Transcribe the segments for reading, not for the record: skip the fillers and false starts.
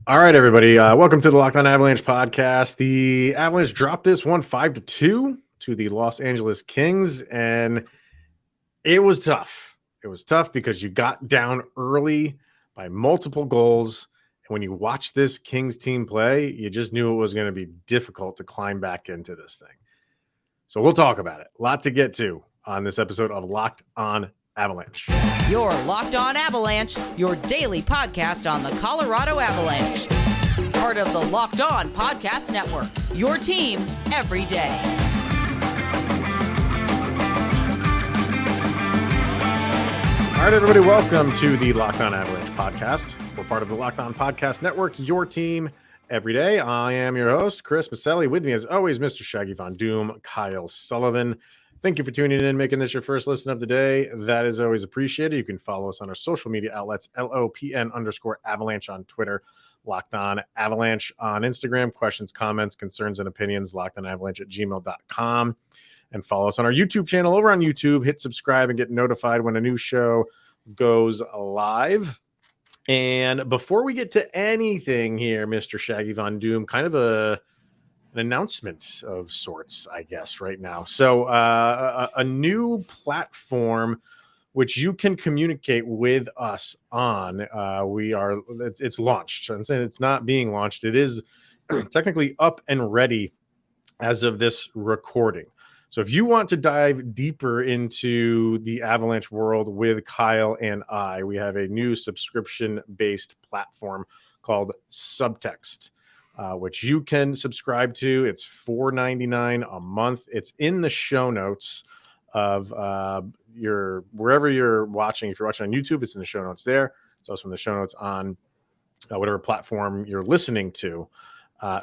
All right, everybody. Welcome to the Locked On Avalanche podcast. The Avalanche dropped this one 5-2 to the Los Angeles Kings, and it was tough. It was tough because you got down early by multiple goals. And when you watch this Kings team play, you just knew it was going to be difficult to climb back into this thing. So we'll talk about it. A lot to get to on this episode of Locked On Avalanche. You're Locked On Avalanche, your daily podcast on the Colorado Avalanche. Part of the Locked On Podcast Network, your team every day. All right, everybody, welcome to the Locked On Avalanche podcast. We're part of the Locked On Podcast Network, your team every day. I am your host, Chris Maselli. With me, as always, Mr. Shaggy Von Doom, Kyle Sullivan. Thank you for tuning in, making this your first listen of the day. That is always appreciated. You can follow us on our social media outlets, LOPN_Avalanche on Twitter, Locked On Avalanche on Instagram. Questions, comments, concerns, and opinions, lockedonavalanche@gmail.com. And follow us on our YouTube channel over on YouTube. Hit subscribe and get notified when a new show goes live. And before we get to anything here, Mr. Shaggy Von Doom, kind of an announcement of sorts, I guess, right now. So a new platform which you can communicate with us on. It's launched. I'm saying it's not being launched. It is technically up and ready as of this recording. So if you want to dive deeper into the Avalanche world with Kyle and I, we have a new subscription-based platform called Subtext, which you can subscribe to. It's $4.99 a month. It's in the show notes of wherever you're watching. If you're watching on YouTube, it's in the show notes there. It's also in the show notes on whatever platform you're listening to.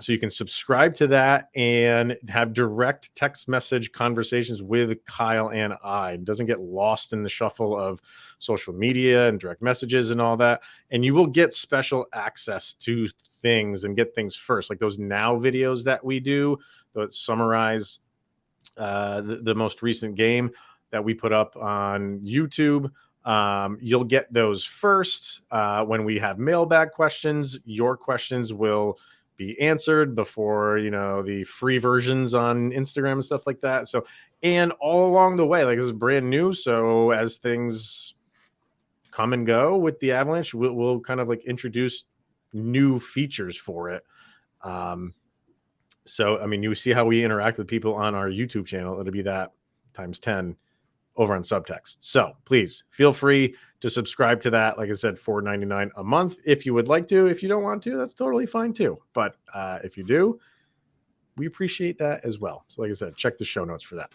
So you can subscribe to that and have direct text message conversations with Kyle and I. It doesn't get lost in the shuffle of social media and direct messages and all that. And you will get special access to things and get things first, like those now videos that we do that summarize the most recent game that we put up on YouTube. You'll get those first. When we have mailbag questions, your questions will be answered before, the free versions on Instagram and stuff like that. So, and all along the way, like, this is brand new. So as things come and go with the Avalanche, we'll kind of like introduce new features for it. So, I mean, you see how we interact with people on our YouTube channel. It'll be that times 10 over on Subtext. So please feel free to subscribe to that. Like I said, $4.99 a month if you would like to. If you don't want to, that's totally fine too. But if you do, we appreciate that as well. So like I said, check the show notes for that.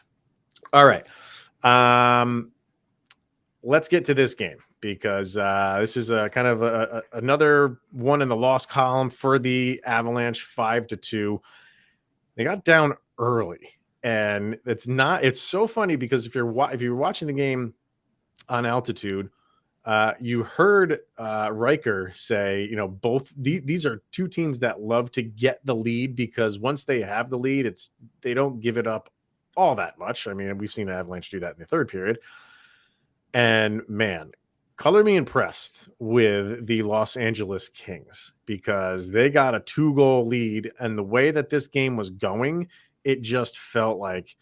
All right. Let's get to this game because this is a kind of another one in the loss column for the Avalanche. 5-2. They got down early. And it's so funny because if you're watching the game on altitude, you heard Riker say, both these are two teams that love to get the lead because once they have the lead, they don't give it up all that much. I mean, we've seen Avalanche do that in the third period. And man, color me impressed with the Los Angeles Kings because they got a 2-goal lead, and the way that this game was going, it just felt like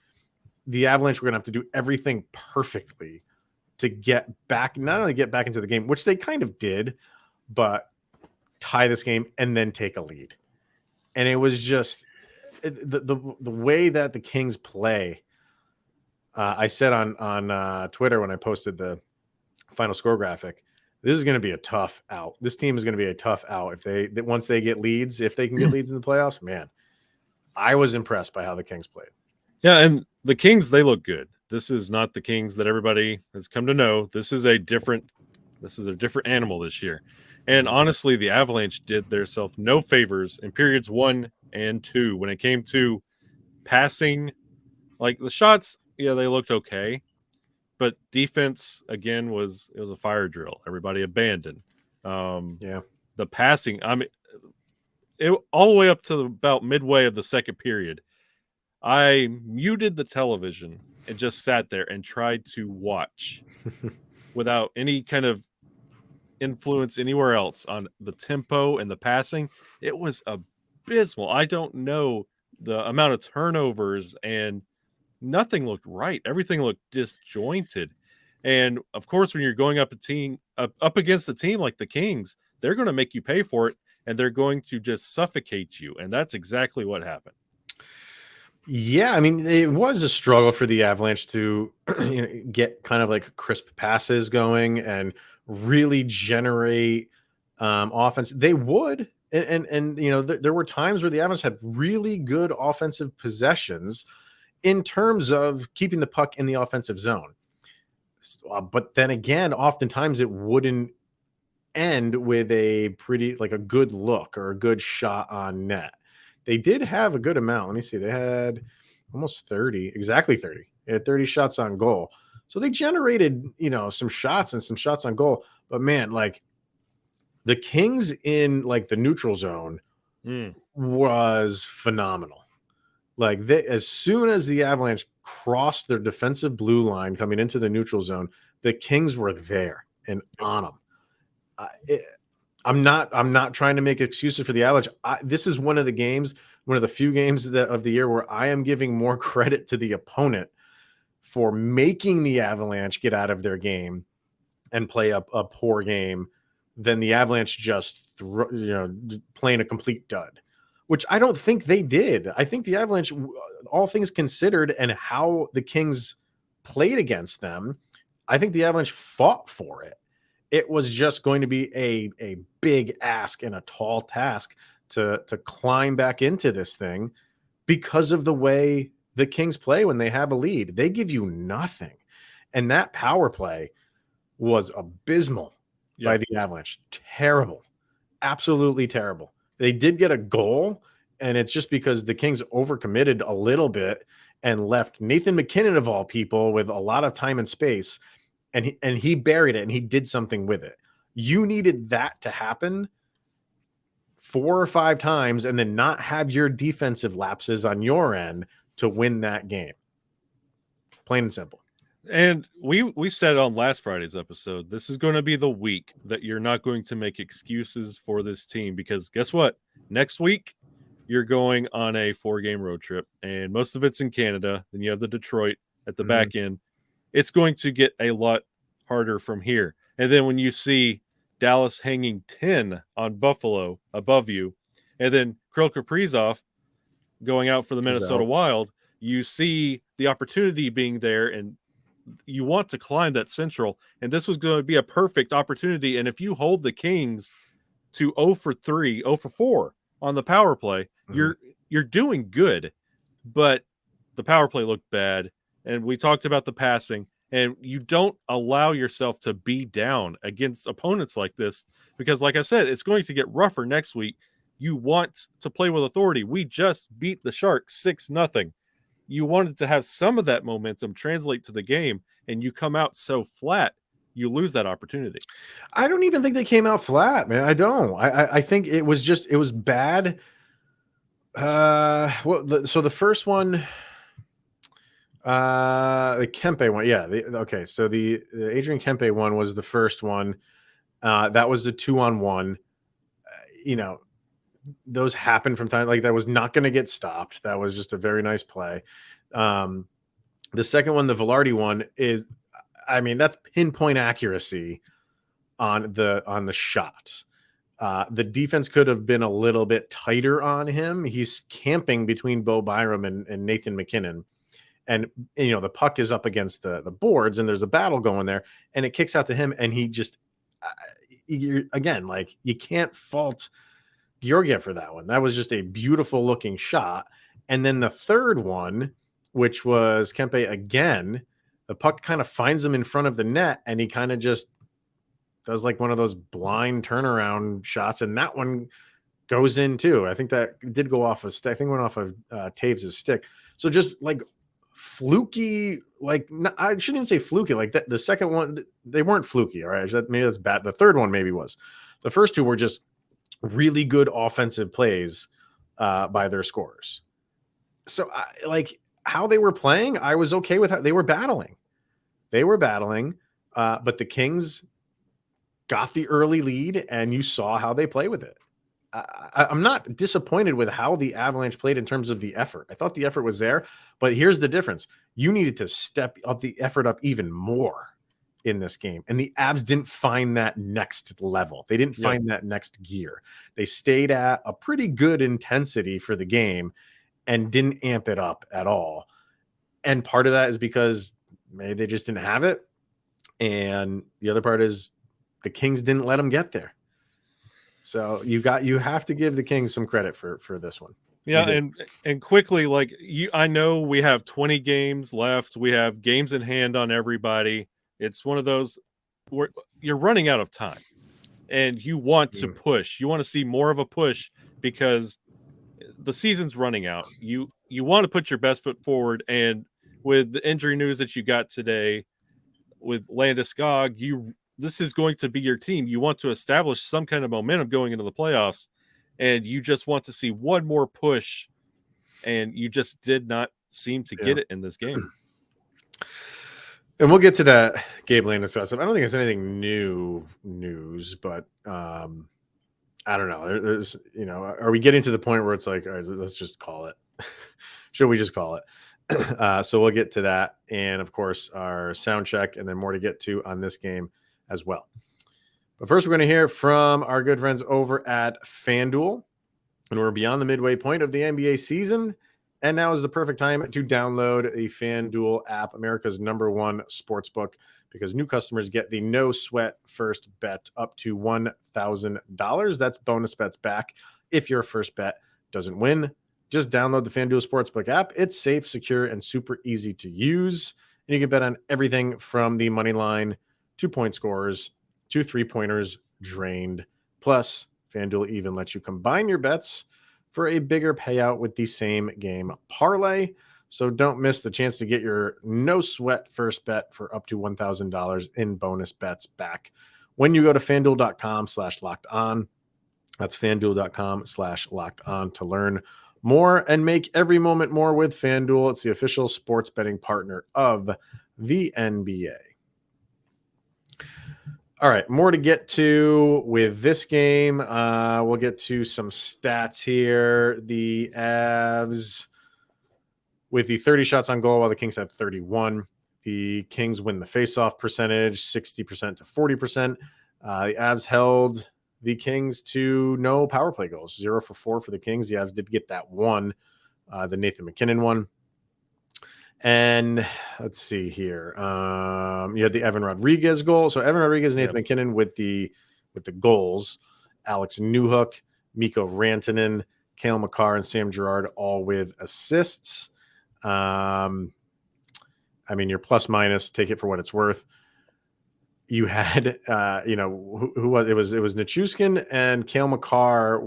the Avalanche were going to have to do everything perfectly to get back, not only get back into the game, which they kind of did, but tie this game and then take a lead. And it was just the way that the Kings play. I said on Twitter when I posted the final score graphic, this is going to be a tough out. This team is going to be a tough out once they get leads, if they can get leads in the playoffs, man. I was impressed by how the Kings played. Yeah, and the Kings, they look good. This is not the Kings that everybody has come to know. This is a different animal this year. And honestly, the Avalanche did themselves no favors in periods 1 and 2 when it came to passing. Like the shots, yeah, they looked okay. But defense, again, it was a fire drill. Everybody abandoned. The passing, I mean, all the way up to about midway of the second period, I muted the television and just sat there and tried to watch without any kind of influence anywhere else on the tempo and the passing. It was abysmal. I don't know the amount of turnovers, and nothing looked right. Everything looked disjointed. And of course, when you're going up against a team like the Kings, they're going to make you pay for it, and they're going to just suffocate you. And that's exactly what happened. Yeah, I mean, it was a struggle for the Avalanche to get kind of like crisp passes going and really generate offense. They would, and there were times where the Avalanche had really good offensive possessions in terms of keeping the puck in the offensive zone. But then again, oftentimes it wouldn't end with a good look or a good shot on net. They did have a good amount. Let me see. They had almost 30, exactly 30. They had 30 shots on goal. So they generated, some shots and some shots on goal. But man, like the Kings in like the neutral zone was phenomenal. Like as soon as the Avalanche crossed their defensive blue line coming into the neutral zone, the Kings were there and on them. I'm not trying to make excuses for the Avalanche. This is one of the few games of the year where I am giving more credit to the opponent for making the Avalanche get out of their game and play a poor game than the Avalanche just playing a complete dud, which I don't think they did. I think the Avalanche, all things considered, and how the Kings played against them, I think the Avalanche fought for it. It was just going to be a big ask and a tall task to climb back into this thing because of the way the Kings play when they have a lead. They give you nothing. And that power play was abysmal by the Avalanche. Terrible. Absolutely terrible. They did get a goal, and it's just because the Kings overcommitted a little bit and left Nathan MacKinnon, of all people, with a lot of time and space. And he buried it, and he did something with it. You needed that to happen 4 or 5 times and then not have your defensive lapses on your end to win that game. Plain and simple. And we said on last Friday's episode, this is going to be the week that you're not going to make excuses for this team, because guess what? Next week, you're going on a 4-game road trip, and most of it's in Canada. Then you have the Detroit at the back end. It's going to get a lot harder from here. And then when you see Dallas hanging 10 on Buffalo above you, and then Kirill Kaprizov going out for the Minnesota Wild, you see the opportunity being there, and you want to climb that Central. And this was going to be a perfect opportunity. And if you hold the Kings to 0 for 3, 0 for 4 on the power play, you're doing good. But the power play looked bad. And we talked about the passing, and you don't allow yourself to be down against opponents like this, because like I said, it's going to get rougher next week. You want to play with authority. We just beat the Sharks 6-0. You wanted to have some of that momentum translate to the game, and you come out so flat, you lose that opportunity. I don't even think they came out flat, man. I don't. I think it was bad. So the first one, the Kempe one, okay. So the Adrian Kempe one was the first one. That was the 2-on-1. Those happen from time, like that was not going to get stopped. That was just a very nice play. The second one, the Velarde one, that's pinpoint accuracy on the shot. The defense could have been a little bit tighter on him. He's camping between Bo Byram and Nathan MacKinnon. And the puck is up against the boards, and there's a battle going there, and it kicks out to him, and he just again, like, you can't fault Georgiev for that one. That was just a beautiful looking shot. And then the third one, which was Kempe again, the puck kind of finds him in front of the net, and he kind of just does like one of those blind turnaround shots, and that one goes in too. I think that did go off I think it went off of Taves' stick. So just like fluky, like, I shouldn't even say fluky, like that. The second one, they weren't fluky. All right, maybe that's bad. The third one maybe was. The first two were just really good offensive plays by their scorers. So like how they were playing, I was okay with how they were battling. But the Kings got the early lead, and you saw how they play with it. I'm not disappointed with how the Avalanche played in terms of the effort. I thought the effort was there, but here's the difference. You needed to step up the effort up even more in this game. And the Avs didn't find that next level. They didn't find that next gear. They stayed at a pretty good intensity for the game and didn't amp it up at all. And part of that is because maybe they just didn't have it. And the other part is the Kings didn't let them get there. So you have to give the Kings some credit for this one. Yeah, and quickly, like I know we have 20 games left. We have games in hand on everybody. It's one of those where you're running out of time, and you want to push. You want to see more of a push because the season's running out. You want to put your best foot forward, and with the injury news that you got today with Landeskog, this is going to be your team. You want to establish some kind of momentum going into the playoffs, and you just want to see one more push, and you just did not seem to get it in this game. And we'll get to that Gabe Landeskog stuff. I don't think it's anything new news, but I don't know. There's, are we getting to the point where it's like, all right, let's just call it? Should we just call it? So we'll get to that. And of course, our sound check, and then more to get to on this game as well. But first, we're going to hear from our good friends over at FanDuel. And we're beyond the midway point of the NBA season. And now is the perfect time to download the FanDuel app, America's #1 sportsbook, because new customers get the no sweat first bet up to $1,000. That's bonus bets back if your first bet doesn't win. Just download the FanDuel Sportsbook app. It's safe, secure, and super easy to use. And you can bet on everything from the money line, 2-point scores, to 3-pointers drained. Plus, FanDuel even lets you combine your bets for a bigger payout with the same game parlay. So don't miss the chance to get your no sweat first bet for up to $1,000 in bonus bets back when you go to FanDuel.com/locked-on. That's FanDuel.com/locked-on to learn more and make every moment more with FanDuel. It's the official sports betting partner of the NBA. All right, more to get to with this game. We'll get to some stats here. The Avs with the 30 shots on goal, while the Kings had 31. The Kings win the faceoff percentage, 60% to 40%. The Avs held the Kings to no power play goals, 0 for 4 for the Kings. The Avs did get that one, the Nathan MacKinnon one. And let's see here. You had the Evan Rodriguez goal. So Evan Rodriguez, Nathan MacKinnon with the goals. Alex Newhook, Mikko Rantanen, Cale Makar, and Sam Girard all with assists. I mean, your plus minus, take it for what it's worth. You had, who was it? Was Nichushkin and Cale Makar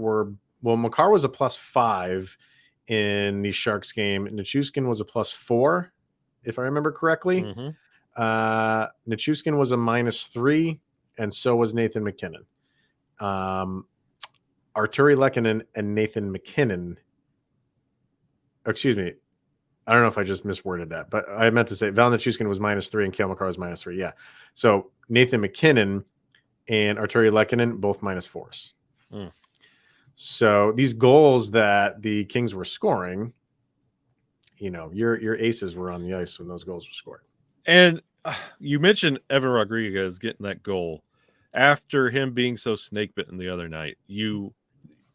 Makar was a +5 in the Sharks game. Nichushkin was a +4, if I remember correctly. Nichushkin was a -3, and so was Nathan MacKinnon. Arturi Lehkonen and Nathan MacKinnon. Excuse me. I don't know if I just misworded that, but I meant to say Val Nichushkin was -3 and Cale Makar was -3. Yeah. So Nathan MacKinnon and Arturi Lehkonen both -4s. So these goals that the Kings were scoring, your aces were on the ice when those goals were scored. And you mentioned Evan Rodriguez getting that goal after him being so snake bitten the other night.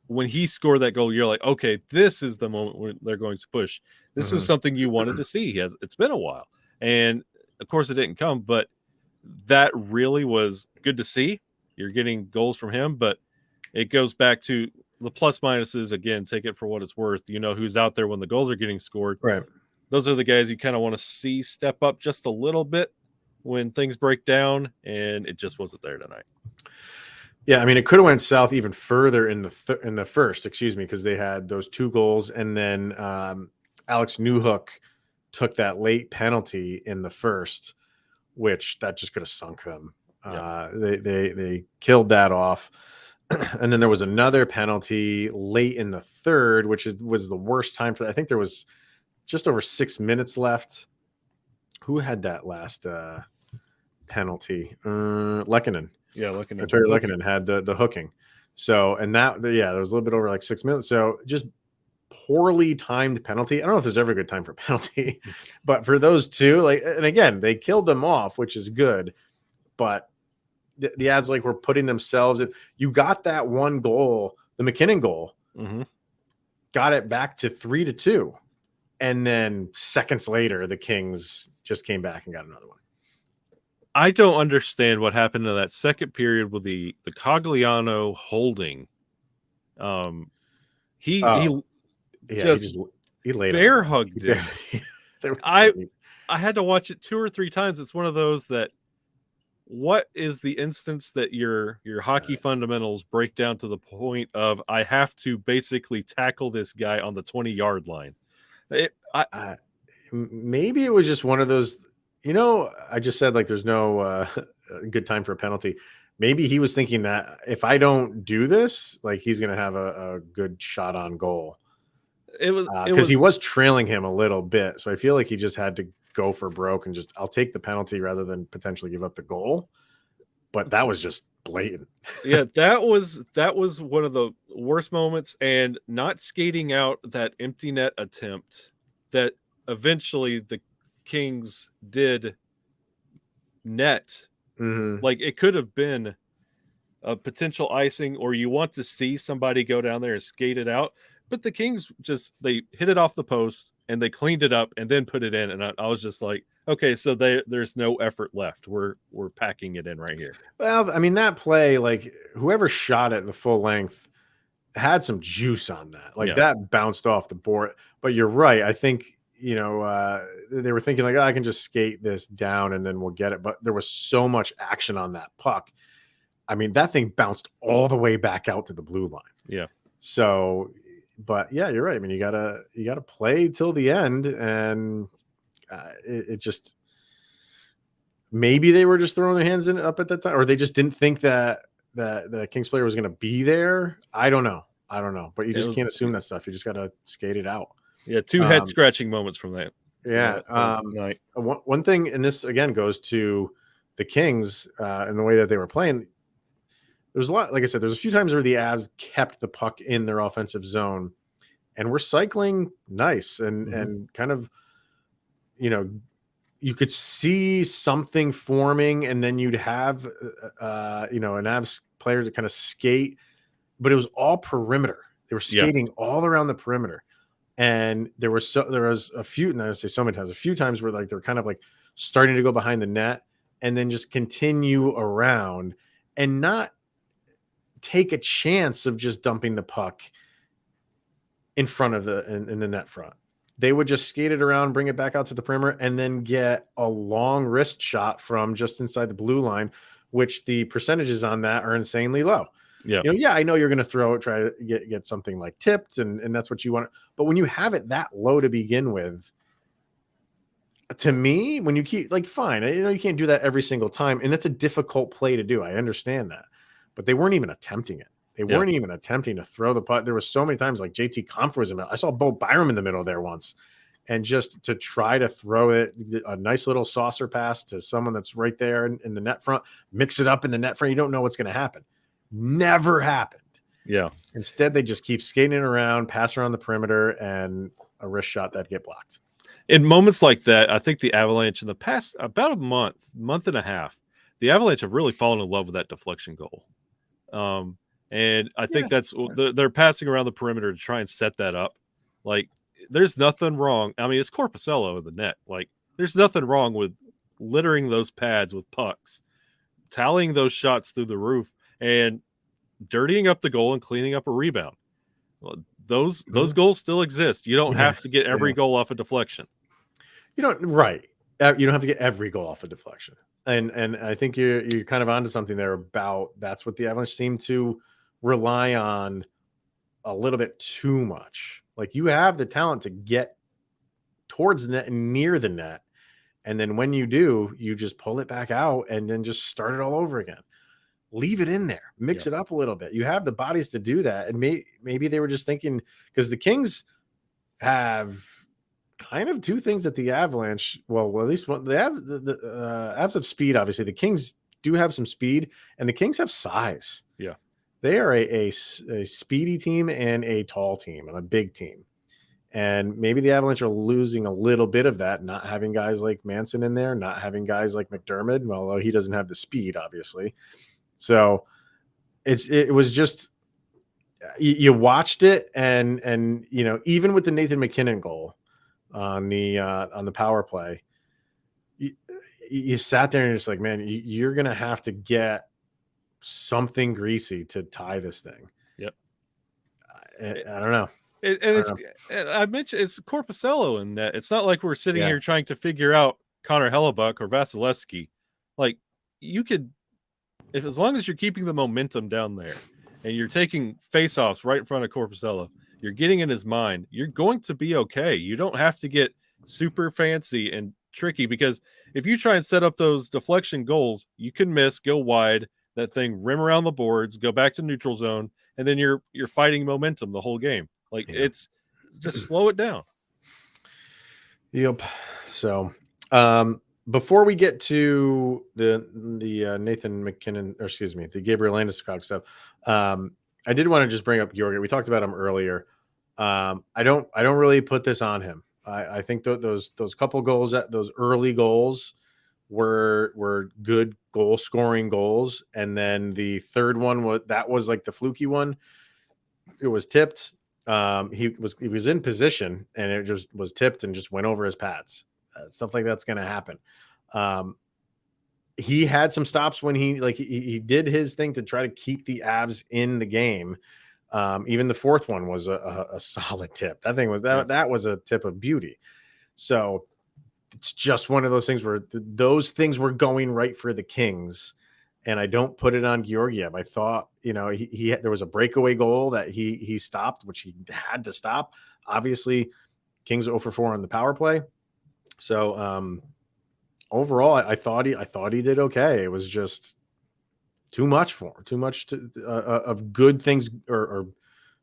When he scored that goal, you're like, okay, this is the moment when they're going to push. This is something you wanted to see. It's been a while. And of course it didn't come, but that really was good to see. You're getting goals from him, but it goes back to the plus minuses again. Take it for what it's worth. You know who's out there when the goals are getting scored. Right. Those are the guys you kind of want to see step up just a little bit when things break down, and it just wasn't there tonight. Yeah, I mean, it could have went south even further in the first, because they had those 2 goals, and then Alex Newhook took that late penalty in the first, which that just could have sunk them. They killed that off. And then there was another penalty late in the third, which was the worst time for that. I think there was just over 6 minutes left. Who had that last penalty? Lehkonen. Yeah, looking at Terry Lukinen had the hooking. So, and that, there was a little bit over like 6 minutes. So just poorly timed penalty. I don't know if there's ever a good time for penalty, but for those two, like, and again, they killed them off, which is good, but the Avs like were putting themselves in. You got that one goal, the McKinnon goal, got it back to 3-2. And then seconds later, the Kings just came back and got another one. I don't understand what happened in that second period with the Cogliano holding. He laid bear hugged him. I had to watch it 2 or 3 times. It's one of those that, what is the instance that your hockey fundamentals break down to the point of I have to basically tackle this guy on the 20-yard line? Maybe it was just one of those, I just said like there's no good time for a penalty. Maybe he was thinking that if I don't do this, like he's going to have a good shot on goal. It was because he was trailing him a little bit. So I feel like he just had to go for broke and just, I'll take the penalty rather than potentially give up the goal. But that was just blatant. Yeah, that was one of the worst moments, and not skating out that empty net attempt that eventually the Kings did net. Like it could have been a potential icing, or you want to see somebody go down there and skate it out. But the Kings they hit it off the post and they cleaned it up and then put it in. And I was just like, okay, so there's no effort left. We're packing it in right here. Well, I mean, that play, like whoever shot it the full length had some juice on that. Like that bounced off the board. But you're right. I think, they were thinking like, I can just skate this down and then we'll get it. But there was so much action on that puck. I mean, that thing bounced all the way back out to the blue line. Yeah. So, but yeah, you're right. I mean, you gotta play till the end, and it just, maybe they were just throwing their hands up at that time, or they just didn't think that the Kings player was going to be there. I don't know, but you just can't assume that stuff. You just got to skate it out. Yeah, 2 head scratching moments from that. Yeah. Night. One thing, and this again goes to the Kings and the way that they were playing. There's a lot, like I said, there's a few times where the Avs kept the puck in their offensive zone and were cycling nice and kind of, you could see something forming, and then you'd have, an Avs player to kind of skate, but it was all perimeter. They were skating all around the perimeter. And there was a few, and I say so many times, a few times where like they're kind of like starting to go behind the net and then just continue around and not take a chance of just dumping the puck in front of in the net front. They would just skate it around, bring it back out to the perimeter, and then get a long wrist shot from just inside the blue line, which the percentages on that are insanely low. Yeah. I know you're going to throw it, try to get something like tipped, and that's what you want. But when you have it that low to begin with, to me, when you keep like, fine, you can't do that every single time. And that's a difficult play to do. I understand that, but they weren't even attempting it. They weren't even attempting to throw the puck. There was so many times like JT Compher was in the middle. I saw Bo Byram in the middle there once, and just to try to throw it, a nice little saucer pass to someone that's right there in the net front, mix it up in the net front. You don't know what's going to happen. Never happened. Yeah. Instead, they just keep skating around, pass around the perimeter, and a wrist shot that get blocked. In moments like that, I think the Avalanche in the past about a month and a half, the Avalanche have really fallen in love with that deflection goal. And I think that's they're passing around the perimeter to try and set that up. Like, there's nothing wrong. I mean, it's Korpisalo in the net. Like, there's nothing wrong with littering those pads with pucks, tallying those shots through the roof, and dirtying up the goal and cleaning up a rebound. Well, those goals still exist. You don't have to get every goal off a deflection. You don't have to get every goal off a deflection. And I think you're kind of onto something there about that's what the Avalanche seem to rely on a little bit too much. Like, you have the talent to get towards the net and near the net. And then when you do, you just pull it back out and then just start it all over again. Leave it in there, mix it up a little bit. You have the bodies to do that. And maybe they were just thinking, because the Kings have kind of two things that the Avalanche, well, at least one, they have the Avs have speed. Obviously, the Kings do have some speed, and the Kings have size. Yeah. They are a speedy team and a tall team and a big team. And maybe the Avalanche are losing a little bit of that, not having guys like Manson in there, not having guys like McDermott, although he doesn't have the speed, obviously. So it was just you watched it, and even with the Nathan McKinnon goal on the power play, you sat there and you're just like, man, you're gonna have to get something greasy to tie this thing. Yep. I don't know. I mentioned it's Korpisalo in that. It's not like we're sitting here trying to figure out Connor Hellebuck or Vasilevsky. Like, you could, as long as you're keeping the momentum down there and you're taking face-offs right in front of Korpisalo, you're getting in his mind, you're going to be okay. You don't have to get super fancy and tricky, because if you try and set up those deflection goals, you can miss, go wide, that thing rim around the boards, go back to neutral zone, and then you're fighting momentum the whole game. Like, it's just slow it down. Yep. So, before we get to the Nathan McKinnon, or excuse me, the Gabriel Landeskog stuff, I did want to just bring up Georgi. We talked about him earlier. I don't really put this on him. I think those couple goals, those early goals were good goal scoring goals, and then the third one was like the fluky one. It was tipped. He was in position, and it just was tipped and just went over his pads. Stuff like that's going to happen. He had some stops when he did his thing to try to keep the Avs in the game. Even the fourth one was a solid tip. That thing was that was a tip of beauty. So it's just one of those things where those things were going right for the Kings. And I don't put it on Georgiev. I thought, there was a breakaway goal that he stopped, which he had to stop. Obviously, Kings 0 for 4 on the power play. So overall, I thought he did okay. It was just too much of good things or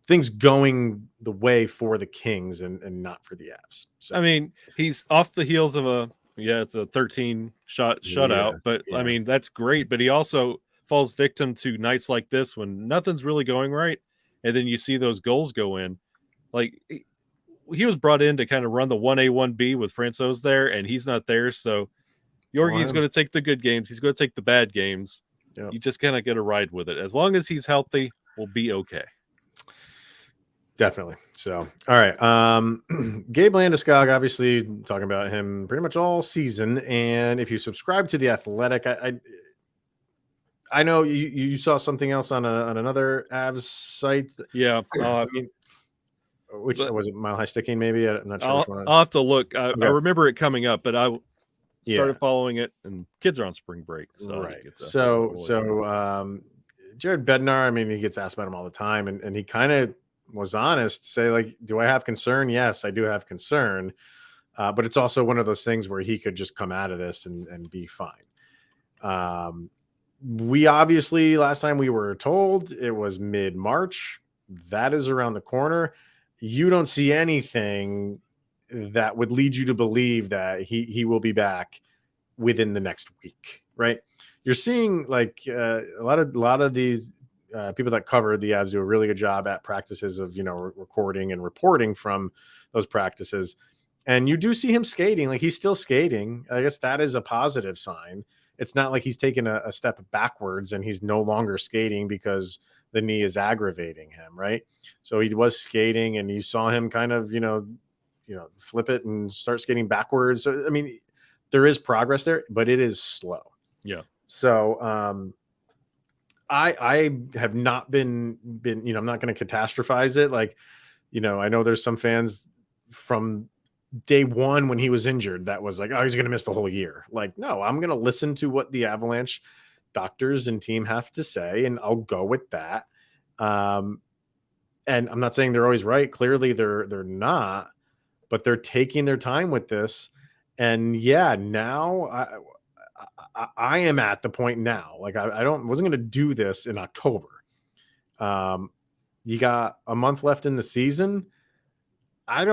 things going the way for the Kings and not for the Avs. So, I mean, he's off the heels of it's a 13 shot shutout, but I mean, that's great. But he also falls victim to nights like this when nothing's really going right. And then you see those goals go in. Like, he was brought in to kind of run the 1A, 1B with Francouz there, and he's not there. So Georgie's going to take the good games. He's going to take the bad games. Yep. You just kind of get a ride with it. As long as he's healthy, we'll be okay. Definitely. So, all right. Gabe Landeskog, obviously talking about him pretty much all season. And if you subscribe to The Athletic, I know you saw something else on another Avs site. Yeah. Which was it? Mile High Sticking, maybe? I'm not sure. I'll have to look. I remember it coming up, but I started following it, and kids are on spring break. So right. So Jared Bednar, I mean, he gets asked about him all the time, and he kind of was honest to say, like, do I have concern? Yes, I do have concern. But it's also one of those things where he could just come out of this and be fine. We obviously, last time we were told it was mid-March. That is around the corner. You don't see anything that would lead you to believe that he will be back within the next week, right? You're seeing like a lot of these people that cover the Avs do a really good job at practices of, recording and reporting from those practices. And you do see him skating, like he's still skating. I guess that is a positive sign. It's not like he's taken a step backwards and he's no longer skating because the knee is aggravating him, right? So he was skating, and you saw him kind of, flip it and start skating backwards. So, I mean, there is progress there, but it is slow. Yeah. So, I have not been, I'm not going to catastrophize it. Like, I know there's some fans from day one when he was injured that was like, oh, he's going to miss the whole year. Like, no, I'm going to listen to what the Avalanche doctors and team have to say, and I'll go with that. And I'm not saying they're always right. Clearly they're not, but they're taking their time with this. And now I am at the point now, like wasn't going to do this in October. You got a month left in the season. I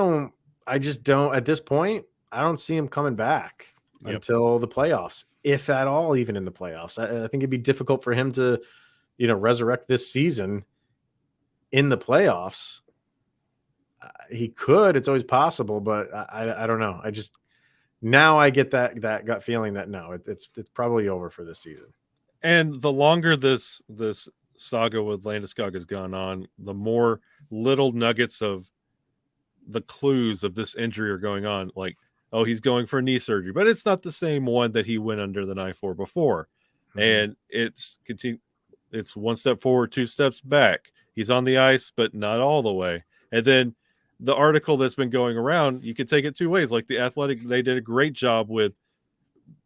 just don't, at this point, I don't see him coming back until the playoffs. if at all, even in the playoffs. I think it'd be difficult for him to, resurrect this season in the playoffs. He could. It's always possible, but I don't know. Now I get that gut feeling that no, it's probably over for this season. And the longer this saga with Landeskog has gone on, the more little nuggets of the clues of this injury are going on. Like, oh, he's going for knee surgery, but it's not the same one that he went under the knife for before. Mm-hmm. And it's one step forward, two steps back. He's on the ice, but not all the way. And then the article that's been going around, you could take it two ways. Like The Athletic, they did a great job with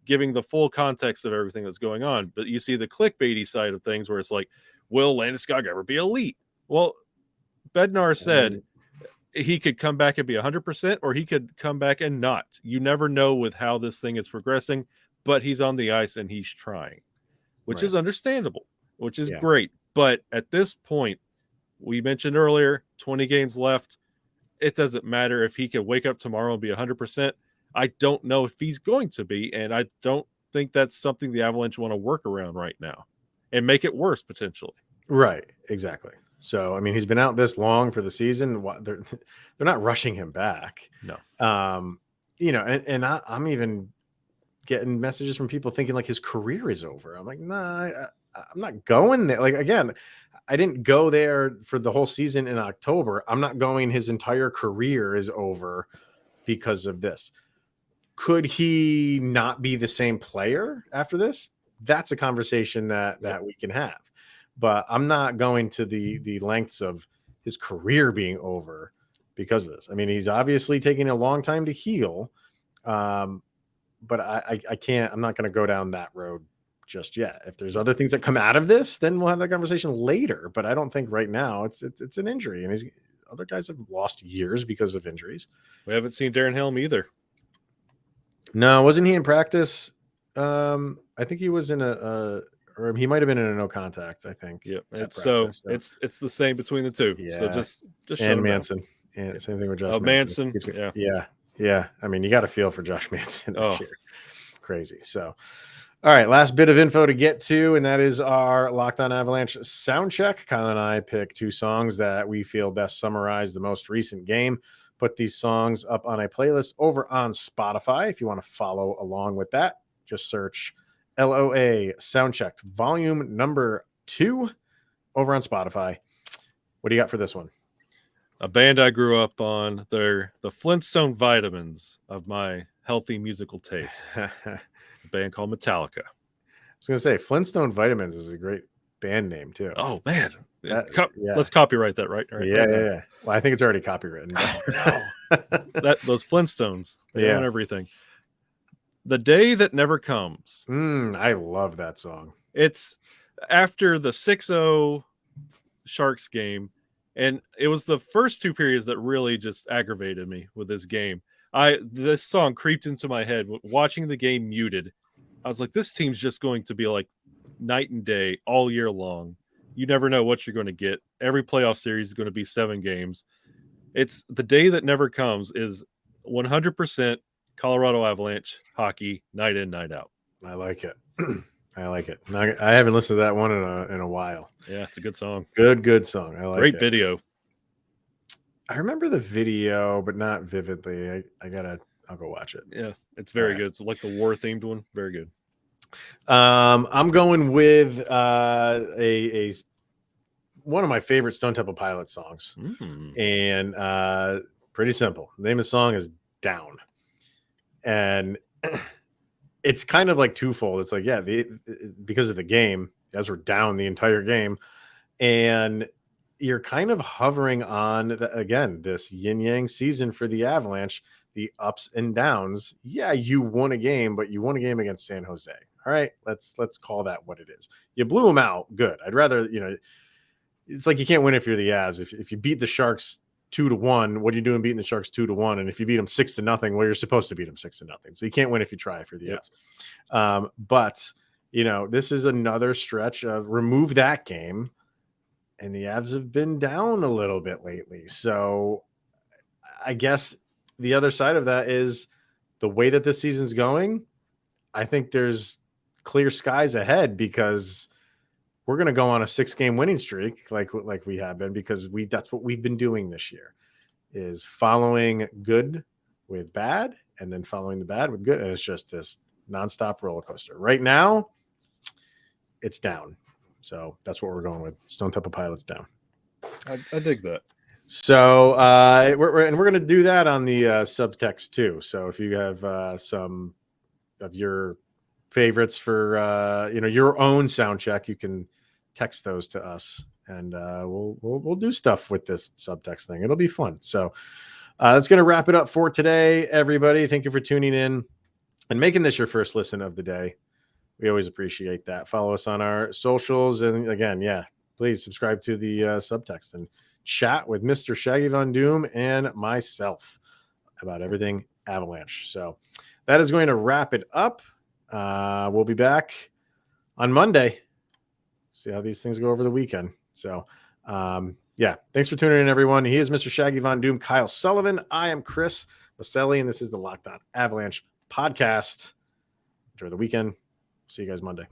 giving the full context of everything that's going on. But you see the clickbaity side of things where it's like, will Landeskog ever be elite? Well, Bednar said he could come back and be 100%, or he could come back and not. You never know with how this thing is progressing, but he's on the ice and he's trying, which is understandable, which is great. But at this point, we mentioned earlier, 20 games left. It doesn't matter if he can wake up tomorrow and be 100%. I don't know if he's going to be, and I don't think that's something the Avalanche want to work around right now and make it worse potentially. Right, exactly. So, I mean, he's been out this long for the season. They're not rushing him back. No. And I'm even getting messages from people thinking like his career is over. I'm like, nah, I'm not going there. Like, again, I didn't go there for the whole season in October. I'm not going his entire career is over because of this. Could he not be the same player after this? That's a conversation that we can have. But I'm not going to the lengths of his career being over because of this. I mean, he's obviously taking a long time to heal. But I can't, I'm not going to go down that road just yet. If there's other things that come out of this, then we'll have that conversation later. But I don't think right now it's an injury. And other guys have lost years because of injuries. We haven't seen Darren Helm either. No, wasn't he in practice? I think he was in or he might have been in a no contact, I think. Yep. It's the same between the two. Yeah. So just and Manson. And same thing with Josh Manson. Yeah. I mean, you got to feel for Josh Manson this year. Crazy. So, all right, last bit of info to get to, and that is our Locked On Avalanche sound check. Kyle and I pick two songs that we feel best summarize the most recent game. Put these songs up on a playlist over on Spotify. If you want to follow along with that, just search LOA Soundcheck Volume number 2 over on Spotify. What do you got for this one? A band I grew up on. They're the Flintstone Vitamins of my healthy musical taste. A band called Metallica. I was going to say Flintstone Vitamins is a great band name too. Oh man. Let's copyright that, right? Yeah. Well, I think it's already copywritten. Those Flintstones, they own everything. The Day That Never Comes. I love that song. It's after the 6-0 Sharks game, and it was the first two periods that really just aggravated me with this game. This song creeped into my head watching the game muted. I was like, this team's just going to be like night and day all year long. You never know what you're going to get. Every playoff series is going to be 7 games. It's The Day That Never Comes is 100% Colorado Avalanche hockey, night in, night out. I like it. I like it. I haven't listened to that one in a while. Yeah, it's a good song. Good song. I like Great it. video. I remember the video, but not vividly. I'll go watch it. Yeah, it's very good. It's like the war themed one. Very good. I'm going with a one of my favorite Stone Temple Pilots songs, and pretty simple. The name of the song is Down, and it's kind of like twofold. It's like because of the game, as we're down the entire game, and you're kind of hovering on again this yin yang season for the Avalanche, the ups and downs. Yeah, you won a game, but you won a game against San Jose. All right, let's call that what it is. You blew them out. Good. I'd rather, it's like you can't win if you're the Avs. If you beat the Sharks 2-1, what are you doing beating the Sharks 2-1? And if you beat them 6-0, well, you're supposed to beat them 6-0. So you can't win if you try for the Avs. But this is another stretch of remove that game, and the Avs have been down a little bit lately. So I guess the other side of that is the way that this season's going. I think there's clear skies ahead because we're going to go on a 6-game winning streak like we have been, because that's what we've been doing this year, is following good with bad and then following the bad with good. And it's just this nonstop roller coaster. Right now, it's down. So that's what we're going with. Stone Temple Pilots down. I dig that. So we're going to do that on the subtext too. So if you have some of your favorites for your own sound check, you can text those to us, and we'll do stuff with this subtext thing. It'll be fun. So that's going to wrap it up for today, everybody. Thank you for tuning in and making this your first listen of the day. We always appreciate that. Follow us on our socials, and again, please subscribe to the subtext and chat with Mr. Shaggy Von Doom and myself about everything Avalanche. So that is going to wrap it up. We'll be back on Monday. See how these things go over the weekend. So, thanks for tuning in, everyone. He is Mr. Shaggy Von Doom, Kyle Sullivan. I am Chris Maselli, and this is the Locked On Avalanche podcast. Enjoy the weekend. See you guys Monday.